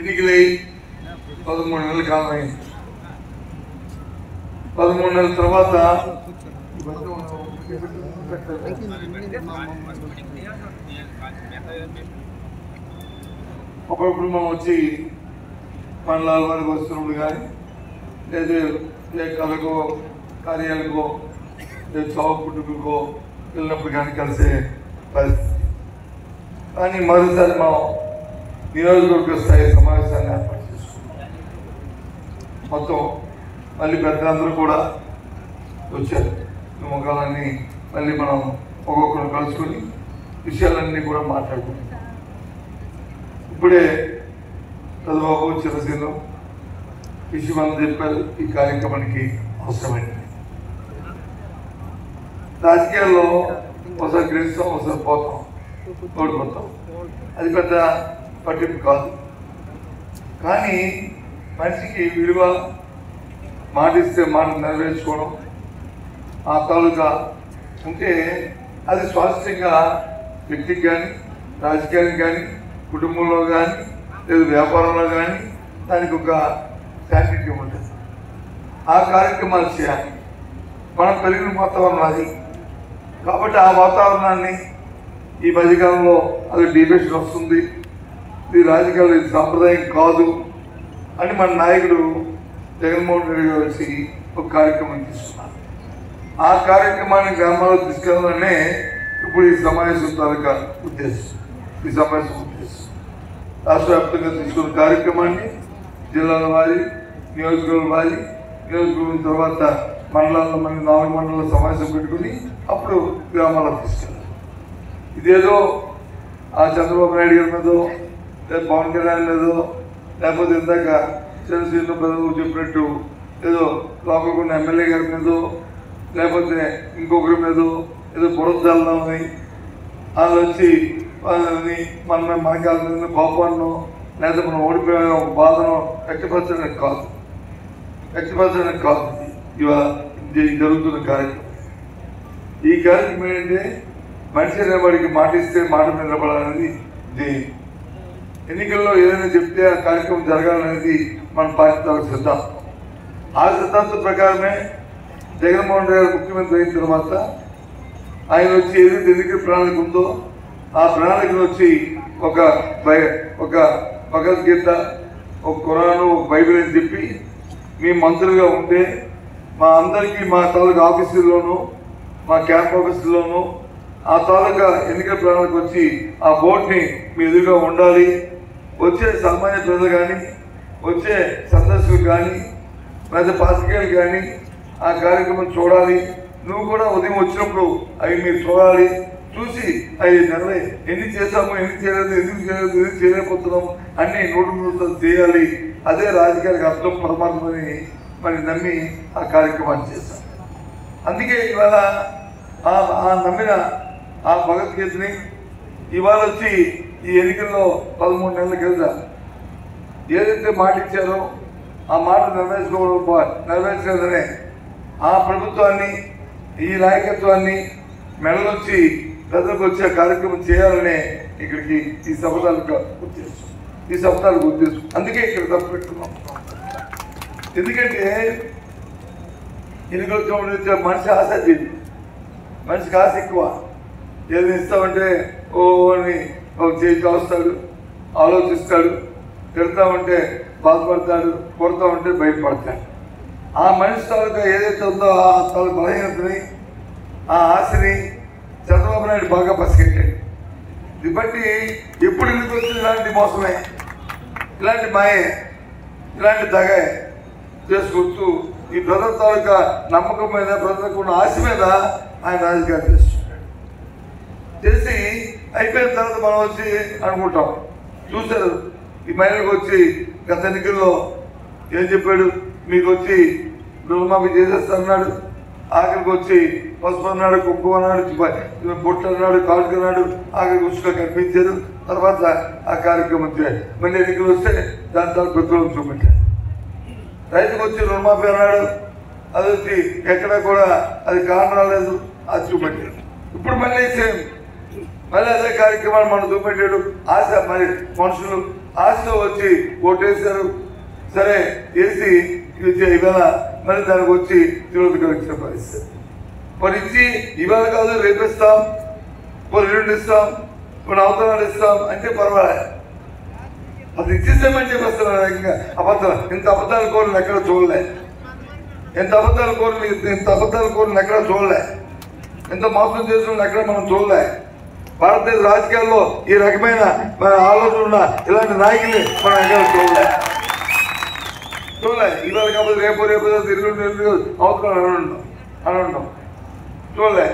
ఎన్నికలై 13 నెలల కాలం అయింది. 13 నెలల తర్వాత అప్పుడప్పుడు మనం వచ్చి మండలాల వారికి వస్తున్నప్పుడు కానీ లేదా ఏ కళకో కార్యాలకో లేదా చావు పుట్టుకో వెళ్ళినప్పుడు కానీ కలిసే పరిస్థితి. కానీ మరోసారి మనం నియోజకవర్గ స్థాయి సమావేశాన్ని ఏర్పాటు చేసుకున్నాం. మొత్తం మళ్ళీ పెద్దలందరూ కూడా వచ్చారు. ముఖాలన్నీ మళ్ళీ మనం ఒక్కొక్కరు కలుసుకొని విషయాలన్నీ కూడా మాట్లాడుకున్నాం. ఇప్పుడే చంద్రబాబు చిరసేను విషయం అని చెప్పారు. ఈ కార్యక్రమానికి అవసరమైనది. రాజకీయాల్లో ఒకసారి గెలుస్తాం, ఒకసారి పోతాం, ఓడిపోతాం. అది పెద్ద పట్టింపు కాదు. కానీ మనిషికి విలువ, మాటిస్తే మాట నెరవేర్చుకోవడం ఆ తాలూకా ఉంటే అది స్వాస్థ్యంగా వ్యక్తికి కానీ రాజకీయానికి కానీ కుటుంబంలో కానీ లేదా వ్యాపారంలో కానీ దానికి ఒక శాంతిటీ ఉంటుంది. ఆ కార్యక్రమాలు చేయాలి. మనం పెరిగిన వాతావరణం అది. కాబట్టి ఆ వాతావరణాన్ని ఈ మధ్యకాలంలో అది డిబేషన్ వస్తుంది, ఇది రాజకీయాలు ఇది సాంప్రదాయం కాదు అని మన నాయకుడు జగన్మోహన్ రెడ్డి గారు వచ్చి ఒక కార్యక్రమం తీసుకున్నారు. ఆ కార్యక్రమాన్ని గ్రామాల్లో తీసుకెళ్ళాలనే ఇప్పుడు ఈ సమావేశం తాలూకా ఉద్దేశం. ఈ సమావేశం ఉద్దేశం రాష్ట్ర వ్యాప్తంగా తీసుకున్న కార్యక్రమాన్ని జిల్లాల వారి, నియోజకవర్గం వారి, నియోజకవర్గం తర్వాత మండలాల్లో మన 4 మండలాల సమావేశం పెట్టుకుని అప్పుడు గ్రామాలకు తీసుకెళ్ళాలి. ఇదేదో ఆ చంద్రబాబు నాయుడు గారి మీదో లేదా పవన్ కళ్యాణ్ మీదో లేకపోతే ఇందాక చంద్రశేఖర ప్రజలు చెప్పినట్టు ఏదో లోపలికి ఉన్న ఎమ్మెల్యే గారి మీదో లేకపోతే ఇంకొకరి మీదో ఏదో బురదల్లామని వాళ్ళు వచ్చి వాళ్ళని మనకి కోపాన్నో లేదా మనం ఓడిపోయిన ఒక బాధను వ్యక్తపరచడానికి కాదు. ఇవాళ జరుగుతున్న కార్యక్రమం. ఈ కార్యక్రమం ఏంటంటే మనిషి అనేవాడికి మాటిస్తే మాట నిలబడాలనేది ధ్యేయం. ఎన్నికల్లో ఏదైనా చెప్తే ఆ కార్యక్రమం జరగాలనేది మన పార్టీ సిద్ధాంతం. ఆ సిద్ధాంతం ప్రకారమే జగన్మోహన్ రెడ్డి గారు ముఖ్యమంత్రి అయిన తర్వాత ఆయన వచ్చి ఏదైతే ఎన్నికల ప్రణాళిక ఉందో ఆ ప్రణాళికను వచ్చి ఒక భగవద్గీత, ఒక ఖురాను, ఒక బైబిల్ అని చెప్పి మీ మంత్రులుగా ఉంటే మా అందరికీ మా తాలూకా ఆఫీసుల్లోనూ మా క్యాంప్ ఆఫీసుల్లోనూ ఆ తాలూకా ఎన్నికల ప్రణాళిక వచ్చి ఆ బోర్డుని మీ ఎదురుగా ఉండాలి. వచ్చే సామాన్య ప్రజలు కానీ వచ్చే సందర్శకులు కానీ లేదా పాత్రికేయులు కానీ ఆ కార్యక్రమం చూడాలి. నువ్వు కూడా ఉదయం వచ్చినప్పుడు అవి మీరు చూడాలి. చూసి అవి ఎన్ని చేసాము, ఎన్ని చేయలేదు, ఎందుకు చేయలేకపోతున్నాము అన్నీ నోటు చేయాలి. అదే రాజకీయాలకు అర్థం పరమాత్మని మరి నమ్మి ఆ కార్యక్రమాన్ని చేశాం. అందుకే ఇవాళ ఆ నమ్మిన ఆ భగవద్గీతని ఇవాళ వచ్చి ఈ ఎన్నికల్లో 13 నెలల కింద ఏదైతే మాట ఇచ్చారో ఆ మాట నెరవేర్చలేదనే ఆ ప్రభుత్వాన్ని, ఈ నాయకత్వాన్ని మెడలొచ్చి ప్రజలకు వచ్చే కార్యక్రమం చేయాలనే ఇక్కడికి ఈ శపథాలకు ఉద్దేశం. అందుకే ఇక్కడ తప్పు పెట్టుకున్నాం. ఎందుకంటే ఎన్నికలు మనిషి ఆశ జీవి, మనిషికి ఆశ ఎక్కువ. ఏది ఇస్తామంటే ఓ అని ఒక చేయి కాస్తాడు, ఆలోచిస్తాడు, తిడతామంటే బాధపడతాడు, కొడతామంటే భయపడతాడు. ఆ మనిషి తాలూకా ఏదైతే ఉందో ఆ తాలూకు బలహీనతని, ఆ ఆశని చంద్రబాబు నాయుడు బాగా పసిగట్టాడు. ఇది బట్టి ఎప్పుడు ఎందుకు వచ్చింది ఇలాంటి మోసమే, ఇలాంటి మాయే, ఇలాంటి దగే చేసుకొస్తూ ఈ ప్రజల తాలూకా నమ్మకం మీద, ప్రజలకు ఉన్న ఆశ మీద ఆయన రాజకీయాలు చేస్తున్నాడు. చేసి అయిపోయిన తర్వాత మనం వచ్చి అనుకుంటాం. చూశారు ఈ మహిళలకు వచ్చి గత ఎన్నికల్లో ఏం చెప్పాడు, మీకు వచ్చి రుణమాఫీ చేసేస్తాడు, ఆఖరికి వచ్చి పసుపు అన్నాడు, కుంకుమ అన్నాడు, బొట్లు అన్నాడు, కాటుకు అన్నాడు, ఆఖరికి ఉసుగా కనిపించారు. తర్వాత ఆ కార్యక్రమం మళ్ళీ ఎన్నికలు వస్తే దాని తర్వాత ప్రతిరోజు చూపెట్టారు. రైతుకు వచ్చి రుణమాఫీ అన్నాడు, అది వచ్చి ఎక్కడా కూడా అది కారణం లేదు, అది చూపెట్టారు. ఇప్పుడు మళ్ళీ సేమ్ మళ్ళీ అదే కార్యక్రమాలు మనం చూపెట్టాడు. ఆశ మరి మనుషులు ఆశతో వచ్చి ఓటేశారు. సరే వేసి ఇవాళ మళ్ళీ దానికి వచ్చి తిరుగుతున్న పరిస్థితి. మరి ఇచ్చి ఇవాళ కాదు రేపిస్తాం, కొన్ని రెండు ఇస్తాం, కొన్ని అవతరాలు ఇస్తాం అంటే పర్వాలేదు. అది ఇచ్చేసామని చెప్పేస్తున్నారు. ఇంకా అబద్ధాలు, ఇంత అబద్ధాలు కోరిని ఎక్కడ చూడలే, ఇంత అబద్ధాలు కోరిని ఎక్కడ చూడలే, ఇంత మోసం చేసిన ఎక్కడ మనం చూడలే. భారతదేశ రాజకీయాల్లో ఈ రకమైన ఆలోచన ఉన్న ఇలాంటి నాయకుల్ని మనం ఎక్కడ చూడలే. ఇవాళ కాకపోతే రేపు తిరుగు అవసరం అని ఉంటాం చూడలే.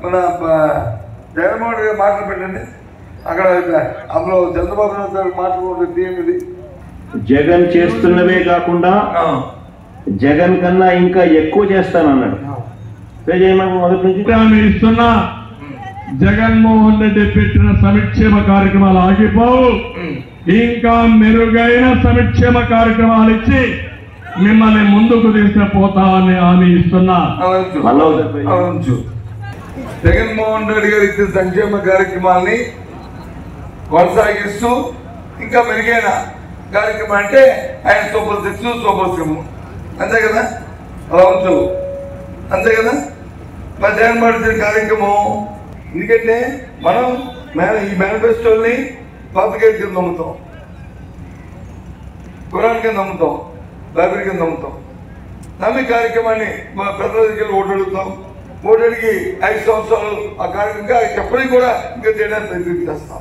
మన జగన్మోహన్ రెడ్డి మాటలు పెట్టండి, అక్కడ అందులో చంద్రబాబు నాయుడు గారు మాట్లాడుకుంటే ఏమిది జగన్ చేస్తున్నవే కాకుండా జగన్ కన్నా ఇంకా ఎక్కువ చేస్తానన్నాడు. మొదటి నుంచి ఇస్తున్నా జగన్మోహన్ రెడ్డి పెట్టిన సంక్షేమ కార్యక్రమాలు ఆగిపోవు, ఇంకా మెరుగైన సంక్షేమ కార్యక్రమాలు ఇచ్చి మిమ్మల్ని ముందుకు తీసుకుపోతామని హామీ ఇస్తున్నా. జగన్మోహన్ రెడ్డి గారు ఇచ్చిన సంక్షేమ కార్యక్రమాల్ని కొనసాగిస్తూ ఇంకా మెరుగైన కార్యక్రమం అంటే ఆయన సూపర్ 6 సూపర్ 7 అంతే కదా, అలా ఉంచు అంతే కదా. మరి జగన్మోహన్ రెడ్డి కార్యక్రమం ఎందుకంటే మనం ఈ మేనిఫెస్టోని పాతికేయ కింద నమ్ముతాం, ఖురాన్ కింద నమ్ముతాం, బైబిల్ కింద నమ్ముతాం. నమ్మి కార్యక్రమాన్ని మా ప్రజల దగ్గర ఓటు అడుగుతాం. ఓటు అడిగి 5 సంవత్సరాలు ఆ కార్యక్రమంగా చెప్పడానికి కూడా ఇంకా చేయడానికి ప్రయత్నం చేస్తాం.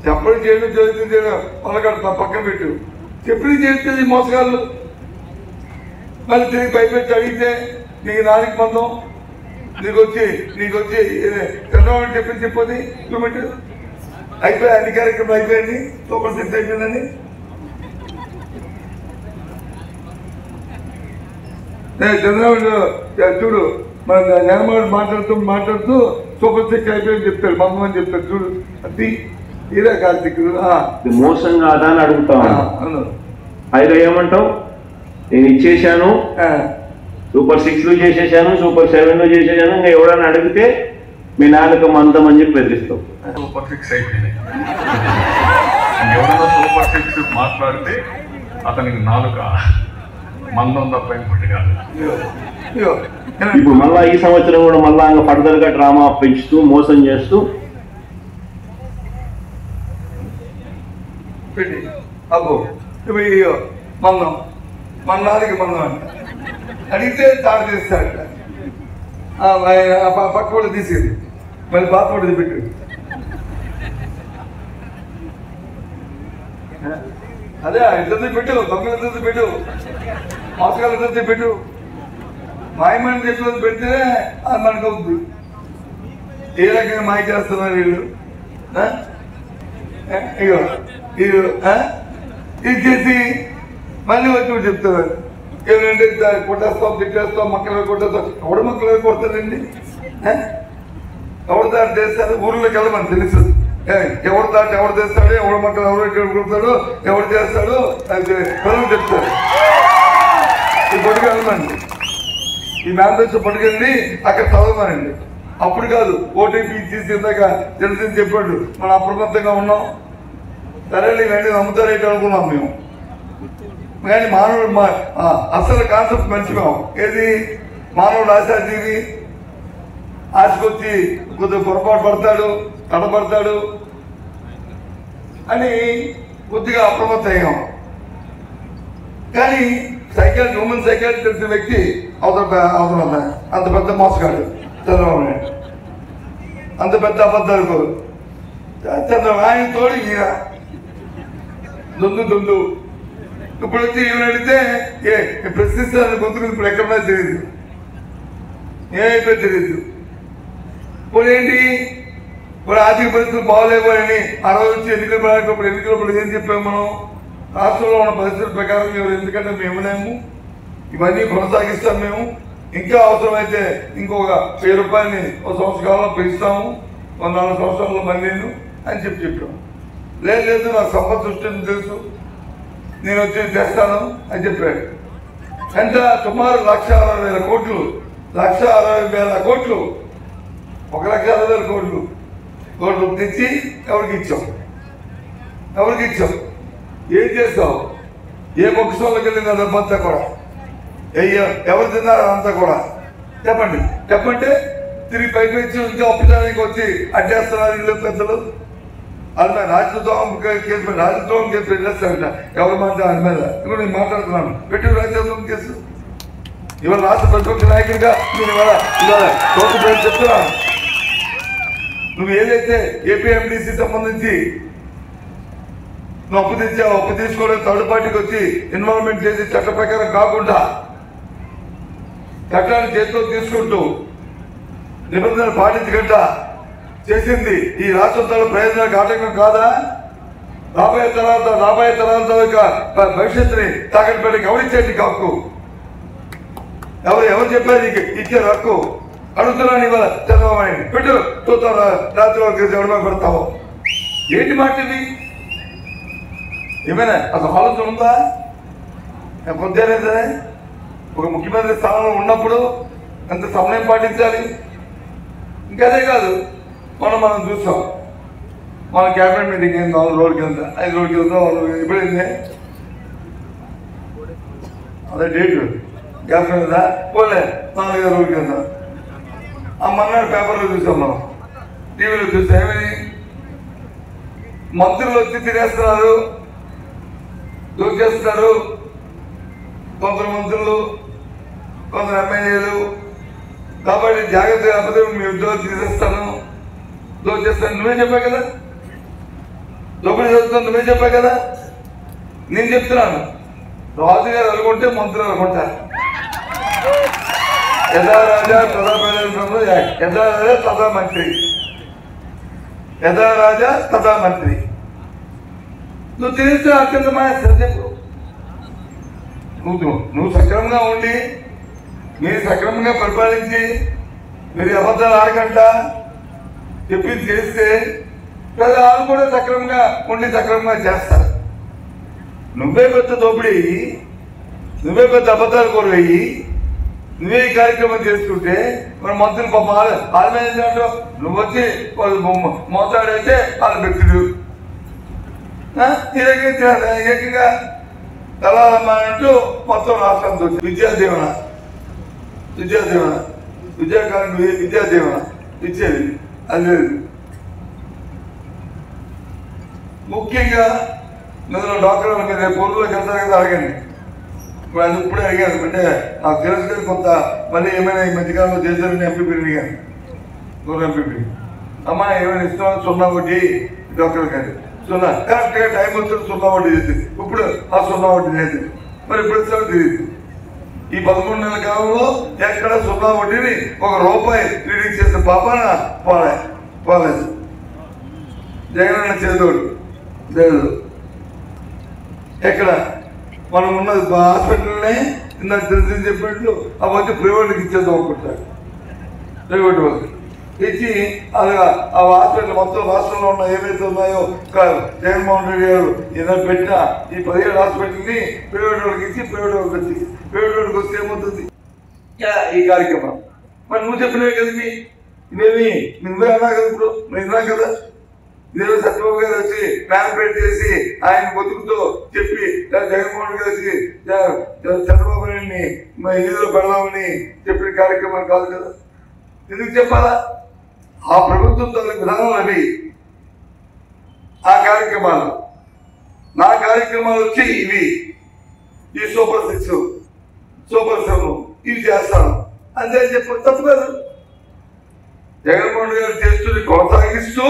చెప్పడం చేయడం వాళ్ళ పక్కన పెట్టు, చెప్పడం చేస్తుంది మోసగాళ్ళు. మళ్ళీ తిరిగి భయపెట్టి అడిగితే నీకు నాలుగు మందం నీకు వచ్చి చంద్రబాబు చెప్పొద్ది కిలోమీటర్ అయిపోయి అన్ని కార్యక్రమాలు అయిపోయింది, సూపర్ 6 అయిపోయిందని. చంద్రబాబు చూడు, మన జగన్మోహన్ మాట్లాడుతూ సూపర్ 6 అయిపోయింది చెప్తాడు, మందం అని చెప్తాడు. చూడు అది ఇదే కార్తీక్ మోసం కాదా అని అడుగుతాను. అయితే ఏమంటావు, నేను ఇచ్చేసాను, సూపర్ 6 చేసేసాను, సూపర్ 7 చేసేసాను, ఇంకా ఎవడన్నా అడిగితే మీ నాలుక మందం అని చెప్పి బెదిరిస్తావు. సూపర్ 6 అయిపోయినాయి. ఎవరైనా సూపర్ 6 మాట్లాడితే అతనికి నాలుక మందం తప్ప ఇంకోటి కాదు. ఇప్పుడు మళ్ళా ఈ సంవత్సరం కూడా మళ్ళా ఇంకా ఫర్దర్గా డ్రామా పెంచుతూ మోసం చేస్తూ పెట్టి అబ్బో మందం మన నాలుగు మందం అంట అడిగితే తాడు చేస్తాడట. పక్క కూడా తీసేది, మళ్ళీ పాత కూడా పెట్టాడు. అదే ఇద్దరిది పెట్టు, దొంగల ఇద్దరిది పెట్టు, మోసగాళ్ళ ఇద్దరిది పెట్టు, మాయమని చెప్పి పెడితే అది మనకు అవుతుంది. ఏ రకంగా మాయ చేస్తున్నారు వీళ్ళు. ఇది చేసి మళ్ళీ వచ్చి చెప్తున్నారు ఏమంటే కొట్టేస్తాం, తిట్టేస్తాం, మక్కలు కొట్టేస్తాం. ఎవడు మక్కలు కొడతారండి, ఎవరు దాటి చేస్తారు? ఊర్లోకి వెళ్ళమని తెలుసు, ఎవరు దాటి ఎవరు చేస్తాడు, ఎవడు మక్కలు ఎవరు కొడతాడు, ఎవరు చేస్తాడు అది ప్రజలు చెప్తారు. ఈ పొడికి వెళ్ళమండి, ఈ మేనిఫెస్టో పట్టుకెళ్ళి అక్కడ చదవమనండి. అప్పుడు కాదు ఓటీపీ ఇచ్చేసి ఇందాక తెలిసింది చెప్పాడు, మనం అప్రమత్తంగా ఉన్నాం. సరే ఇవన్నీ నమ్ముతారేంటి అనుకున్నాం మేము, కానీ మానవుడు అసలు కాన్సెప్ట్ మర్చిపోయాం. ఏది మానవుడు ఆశాజీవి, ఆశకొచ్చి కొద్దిగా పొరపాటు పడతాడు, తడబడతాడు అని కొద్దిగా అప్రమత్తమయ్యాం. కానీ హ్యూమన్ సైకాలజీ తెలిసిన వ్యక్తి అవసరం అంత పెద్ద మోసగాడు చంద్రబాబు నాయుడు, అంత పెద్ద అబద్ధాలు చంద్రబాబు ఆయన తోడు ఈయన దొందు. ఇప్పుడు వచ్చి ఏమైనా అడిగితే ప్రశ్నిస్తాను గొంతుకు ఇప్పుడు ఎక్కడన్నా తెలియదు, ఏమైపోయి తెలియదు. ఇప్పుడు ఏంటి, ఇప్పుడు ఆర్థిక పరిస్థితులు బాగోలేకపోయాయని ఆ రోజు వచ్చి ఎన్నికలప్పుడు ఏం చెప్పాము మనం, రాష్ట్రంలో ఉన్న పరిస్థితుల ప్రకారం ఎవరు ఎందుకంటే మేము లేము, ఇవన్నీ కొనసాగిస్తాం మేము, ఇంకా అవసరమైతే ఇంకొక 1000 రూపాయలని ఒక సంవత్సర కాలంలో పెంచుతాము, 4 సంవత్సరాల్లో మళ్ళీ అని చెప్పాము. లేదు నాకు సంపద సృష్టి తెలుసు, నేను వచ్చి చేస్తాను అని చెప్పాడు. ఎంత సుమారు 1,60,000 కోట్లు 1,60,000 కోట్లు 1,60,000 కోట్లు తెచ్చి ఎవరికి ఇచ్చాం? ఏం చేస్తావు? ఏ మొక్కసోళ్ళకి వెళ్ళిన డబ్బంతా కూడా ఎవరు తిన్నారు అంతా కూడా చెప్పంటే తిరిగి పైకి వచ్చి ఇంకా ఒప్పించడానికి వచ్చి అడ్డేస్తున్నారు ఇల్లు పెద్దలు. అది మీద రాజద్రోహం కేసు పెట్టేస్తారంట. ఎవరు మాట దాని మీద ఇప్పుడు నేను మాట్లాడుతున్నాను. పెట్టి రాజద్రోహం కేసు ఇవాళ రాష్ట్ర ప్రతిపక్ష నాయకుడిగా నేను ఇవాళ కోర్టు పేరు చెప్తున్నాను. నువ్వు ఏదైతే ఏపీఎండిసి సంబంధించి నువ్వు అప్పు తెచ్చావు, అప్పు తీసుకోవడం థర్డ్ పార్టీకి వచ్చి ఇన్వాల్వ్మెంట్ చేసి చట్ట ప్రకారం కాకుండా చట్టాన్ని చేతితో తీసుకుంటూ నిబంధనలు పాటించకుండా చేసింది ఈ రాష్ట్రంలో ప్రయోజనాలకు ఆటంకం కాదా? రాబోయే తరాల యొక్క భవిష్యత్తుని తాకట్టు పెట్టడానికి ఎవరిచ్చేది హక్కు? ఎవరు చెప్పారు నీకు ఇచ్చారు హక్కు? అడుగుతున్నాను ఇవాళ చంద్రబాబు పెట్టు చూస్తావు రాత్రి వరకు ఎవరిమా పెడతావు. ఏంటి మాట ఇది? ఏమైనా అసలు ఆలోచన ఉందా? కొంతేనే ఒక ముఖ్యమంత్రి స్థానంలో ఉన్నప్పుడు ఎంత సమయం పాటించాలి. ఇంకదే కాదు, మనం చూస్తాం మన క్యాబినెట్ మీటింగ్ అయింది 4 రోజుల కింద 5 రోజుల కింద వాళ్ళు ఎప్పుడైంది అదే డేట్ క్యాబినెట్ మీద పోలే 4-5 రోజుల కింద ఆ మన్నాడు పేపర్లో చూసాం, మనం టీవీలో చూసాం. ఏమని మంత్రులు వచ్చి తినేస్తున్నారు, దోచేస్తున్నారు. కొందరు మంత్రులు, కొందరు ఎమ్మెల్యేలు. కాబట్టి జాగ్రత్త కాకపోతే మీ ఉద్యోగం తీసేస్తాను, దోచేస్తాను. నువ్వే చెప్పావు కదా, దోపిడీ చేస్తాను నువ్వే చెప్పావు కదా. నేను చెప్తున్నాను, రాజుగారు అనుకుంటే మంత్రులు అనుకుంటారు. యథా రాజా తథా ప్రజా, యథా రాజా తథా మంత్రి, యథా రాజా తథా మంత్రి. నువ్వు తినేస్తే అత్యంతమైన చెప్పు. నువ్వు సక్రమంగా ఉండి మీరు సక్రమంగా పరిపాలించి మీరు అబద్ధాలు ఆడకుండా చెప్పింది చేస్తే ప్రజలు కూడా సక్రమంగా ఉండి సక్రమంగా చేస్తారు. నువ్వే పెద్ద దోపిడీ, నువ్వే పెద్ద అబద్ధాలు కోరయ్యి నువ్వే ఈ కార్యక్రమం చేసుకుంటే మన మంత్రులు పాప ఆల్మేంటో నువ్వు వచ్చి మోతాడైతే వాళ్ళ వ్యక్తులు ఏకంగా కళాలమ్మంటూ మొత్తం రాష్ట్రంతో విద్యాదీవన విద్యాదీవన ఇచ్చేది అది లేదు. ముఖ్యంగా ఇందులో డాక్టర్ల మీద పొరుగులోకి వెళ్తారు కదా అడగండి. ఇప్పుడు అది ఇప్పుడే అడిగాను, అంటే నాకు తెలుసు కదా కొంత మళ్ళీ ఏమైనా ఈ మధ్యకాలంలో చేశారని ఎంపీపీ అడిగాను. గౌరవ ఎంపీపీ అమ్మా ఏమైనా ఇస్తున్నావు 0 వడ్డీ డాక్టర్ గారు 0 కరెక్ట్గా టైం వచ్చింది 0 వడ్డీ చేసింది. ఇప్పుడు ఆ 0 వడ్డీ లేదు, మరి ఇప్పుడు ఇస్తామో తెలియదు. ఈ 11 నెలల కాలంలో ఎక్కడ 0 వడ్డీని ₹1 రీడింగ్ చేసిన పాపాన పోలేదు. జగనన్న చేదోడు లేదు. ఎక్కడ మనం ఉన్నది హాస్పిటల్నే ఇందాక తెలిసి చెప్పినట్లు అవి వచ్చి ప్రైవేట్కి ఇచ్చేద్దాం అనుకుంటారు. ప్రైవేట్ వాళ్ళకి ఇచ్చి అలాగా ఆ హాస్పిటల్ మొత్తం రాష్ట్రంలో ఉన్న ఏవైతే ఉన్నాయో జగన్మోహన్ రెడ్డి గారు ఏదైనా పెట్టినా ఈ 17 హాస్పిటల్ని ప్రైవేట్ వాళ్ళకి ఇచ్చి ప్రైవేట్ వాళ్ళకి వచ్చి ప్రైవేట్ వాళ్ళకి వస్తే ఏమవుతుంది ఈ కార్యక్రమం. మరి నువ్వు చెప్పినవే కదా ఇవేమి నువ్వే అన్నా కదా, ఇప్పుడు నువ్వు ఇన్నా కదా. ఇదేదో సత్యబాబు గారు వచ్చి మ్యానిపులేట్ చేసి ఆయన బతుకుతో చెప్పి జగన్మోహన్ గారు వచ్చి చంద్రబాబు నాయుడిని ఈదులో పెడదామని చెప్పిన కార్యక్రమాలు కాదు కదా. ఎందుకు చెప్పాలా? ఆ ప్రభుత్వం తన విధానాలు అవి. ఆ కార్యక్రమాలు నా కార్యక్రమాలు వచ్చి ఇవి, ఈ సూపర్ 6 సూపర్ 7 ఇవి చేస్తాను అంతే చెప్పి తప్పు కాదు. జగన్మోహన్ గారు చేస్తుంది కొనసాగిస్తూ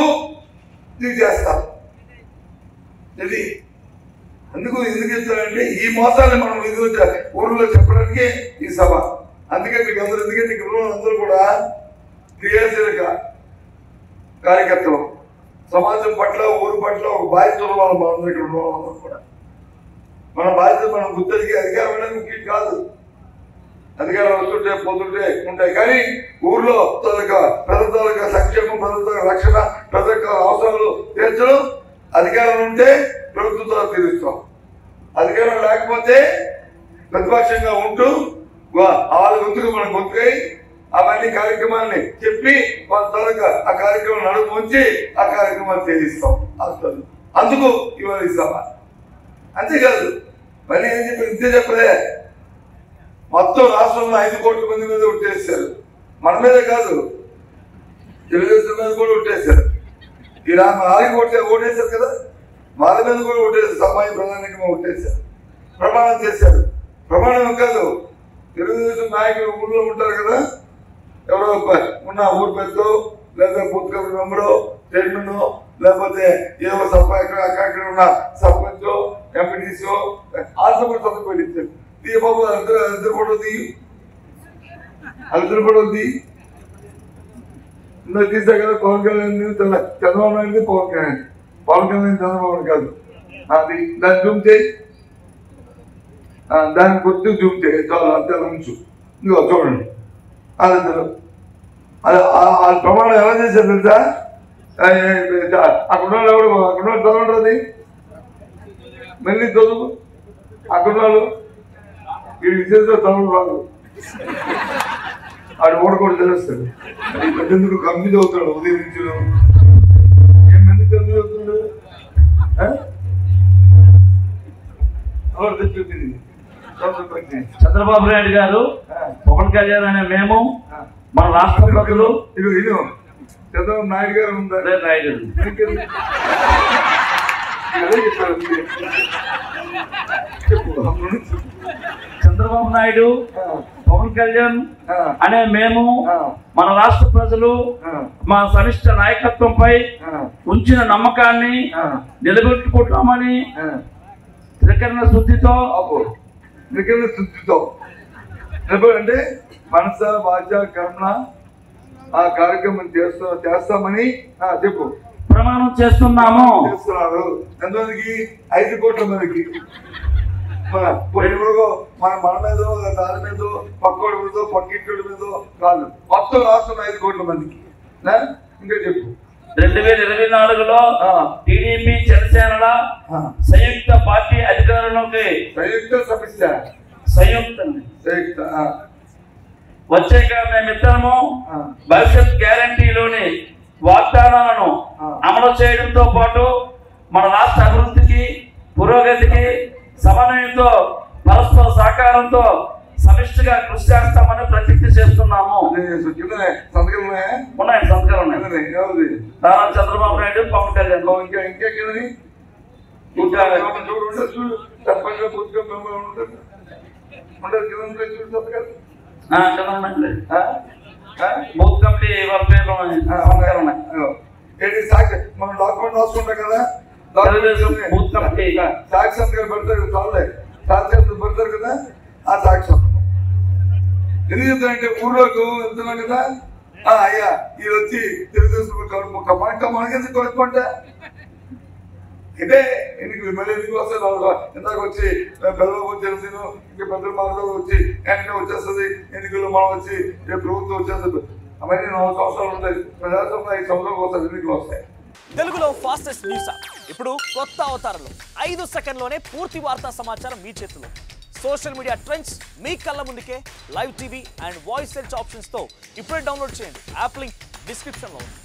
ఇది చేస్తాను. ఇది ఎందుకు చెప్తానంటే ఈ మోసాన్ని మనం ఊళ్ళో చెప్పడానికే ఈ సభ. అందుకే మీకు అందరూ, ఎందుకంటే ఇక్కడ అందరూ కూడా క్రియాశీలక కార్యకర్తలు, సమాజం పట్ల ఊరు పట్ల ఒక బాధ్యత ఉన్న వాళ్ళు మనందరూ ఇక్కడ ఉన్న వాళ్ళందరూ కూడా. మన బాధ్యత మనం గుర్తెరిగి అధికారం అనేది ముఖ్యం కాదు. అధికారం వస్తుంటే పోతుంటే ఉంటాయి, కానీ ఊర్లో ప్రజల సంక్షేమం, ప్రజల రక్షణ, ప్రజల అవసరాలు తీర్చడం అధికారం ఉంటే ప్రభుత్వంతో తీరుస్తాం. అధికారం లేకపోతే ప్రతిపక్షంగా ఉంటూ వాళ్ళ గొంతుకు మనం గొంతుకై అవన్నీ కార్యక్రమాన్ని చెప్పి వాళ్ళ త్వరగా ఆ కార్యక్రమం నడుము ఉంచి ఆ కార్యక్రమాన్ని చేయిస్తాం. అందుకు ఇవాళ ఇస్తామా అంతేకాదు. మళ్ళీ ఏం చెప్పి ఇంతే చెప్పలే, మొత్తం రాష్ట్రంలో 5 కోట్ల మంది మీద ఒట్టేస్తారు. మన మీదే కాదు, తెలుగుదేశం మీద కూడా ఒట్టేశారు. ఈ ఆగి ఓటేశారు కదా, వాళ్ళ మీద కూడా ఓటేశారు. సామాజిక ప్రధానికంగా ఓటేశారు, ప్రమాణం చేశారు. ప్రమాణం కాదు, తెలుగుదేశం నాయకులు ఊళ్ళో ఉంటారు కదా, ఎవరో ఉన్న ఊరు పెద్దో లేదా బూత్ కమిటీ మెంబరో చైర్మన్ లేకపోతే ఏవో అక్కడ ఉన్న సర్పంచ్ ఎంపీటీసీ వాళ్ళతో కూడా సంతకం పెట్టించారు. ఈ బాబు ఇద్దరు కూడా ఉంది, వాళ్ళిద్దరు కూడా ఉంది. ఇందులో తీసా కదా పవన్ కళ్యాణ్ చంద్రబాబు నాయుడు పవన్ కళ్యాణ్ చంద్రబాబు కాదు. అది దాన్ని జూమ్ చేయి, దాన్ని కొద్ది జూమ్ చేయి, చాలా అంతే ఉంచు. ఇంకో చూడండి వాళ్ళిద్దరు ఆ ప్రమాణం ఎలా చేశారు తెలుసా? అక్కడ ఎవరు అక్కడ చదవండి, మళ్ళీ చదువు. అక్కడ వాళ్ళు ఈ విషయంలో చదువు రాదు, ఆడు ఓడకూడదు తెలుస్తాడు. ఎందుకు కమ్మి చదువుతాడు ఉదయం నుంచి ఏమంది కమ్మి చదువుతాడు తెచ్చుకుంది. చంద్రబాబు నాయుడు గారు, పవన్ కళ్యాణ్ అనే మేము, మన రాష్ట్ర ప్రజలు ఇది చంద్రబాబు నాయుడు గారు ఉందా? నాయుడు చంద్రబాబు నాయుడు, పవన్ కళ్యాణ్ అనే మేము, మన రాష్ట్ర ప్రజలు మా సమిష్ట నాయకత్వంపై ఉంచిన నమ్మకాన్ని నిలబెట్టుకుంటామని త్రికరణ శుద్ధితో అంటే మనస వాచ కర్మ ఆ కార్యక్రమం చేస్తామని చెప్పు ప్రమాణం చేస్తున్నాము. చేస్తున్నారు. ఎంతమందికి? 5 కోట్ల మందికి. మన మీదో దాని మీదో పక్కోడి మీదో పక్కింటి మీదో కాదు, మొత్తం రాష్ట్రం 5 కోట్ల మందికి. ఇంకా చెప్పు. 2024లో టీడీపీ జనసేనల సంయుక్త పార్టీ అధికారంలోకి సంయుక్త వచ్చాక మేమిద్దరము భవిష్యత్ గ్యారంటీలోని వాగ్దానాలను అమలు చేయడంతో పాటు మన రాష్ట్ర అభివృద్ధికి పురోగతికి సమన్వయంతో పరస్పర సహకారంతో సమిష్టిగా కృషి చేస్తామని ప్రతిజ్ఞ చేస్తున్నాము. ఉన్నాయి సంతకాలు ఉన్నాయి. నారా చంద్రబాబు నాయుడు, పవన్ కళ్యాణ్. బూత్ కమిటీ వాళ్ళ పేర్లు మనం డాక్యుమెంట్ రాసుకుంటాం కదా, బూత్ కమిటీ సాక్షి పెడతారు, చాలే సాక్షి పెడతారు కదా, ఆ సాక్షి ఎందుకు చెప్తానంటే ఊళ్ళోకి వెళ్తున్నాం కదా, అయ్యా ఇది వచ్చి తెలుగుదేశం మనకెందుకు కొనుక్కుంటా అంటే ఎన్నికలు మళ్ళీ ఎందుకు వస్తాయి? ఇందాక వచ్చి పెద్దలకు వచ్చేసి ఇంకా పెద్ద మార్గంలో వచ్చి వెంటనే వచ్చేస్తుంది, ఎన్నికల్లో మనం వచ్చి ప్రభుత్వం వచ్చేస్తుంది. అవన్నీ 4 సంవత్సరాలు ఉంటాయి, ప్రజాస్వామ్యం 5 సంవత్సరాలకు వస్తాయి, ఎన్నికలు వస్తాయి. తెలుగులో ఫాస్టెస్ట్ న్యూస్ ఇప్పుడు కొత్త అవతారంలో 5 సెకండ్లోనే పూర్తి వార్తా సమాచారం మీ చేతిలో. సోషల్ మీడియా ట్రెండ్స్ మీ కళ్ళ ముందుకే live TV and voice search ఆప్షన్స్తో ఇప్పుడే డౌన్లోడ్ చేయండి. యాప్ లింక్ డిస్క్రిప్షన్లో ఉంది.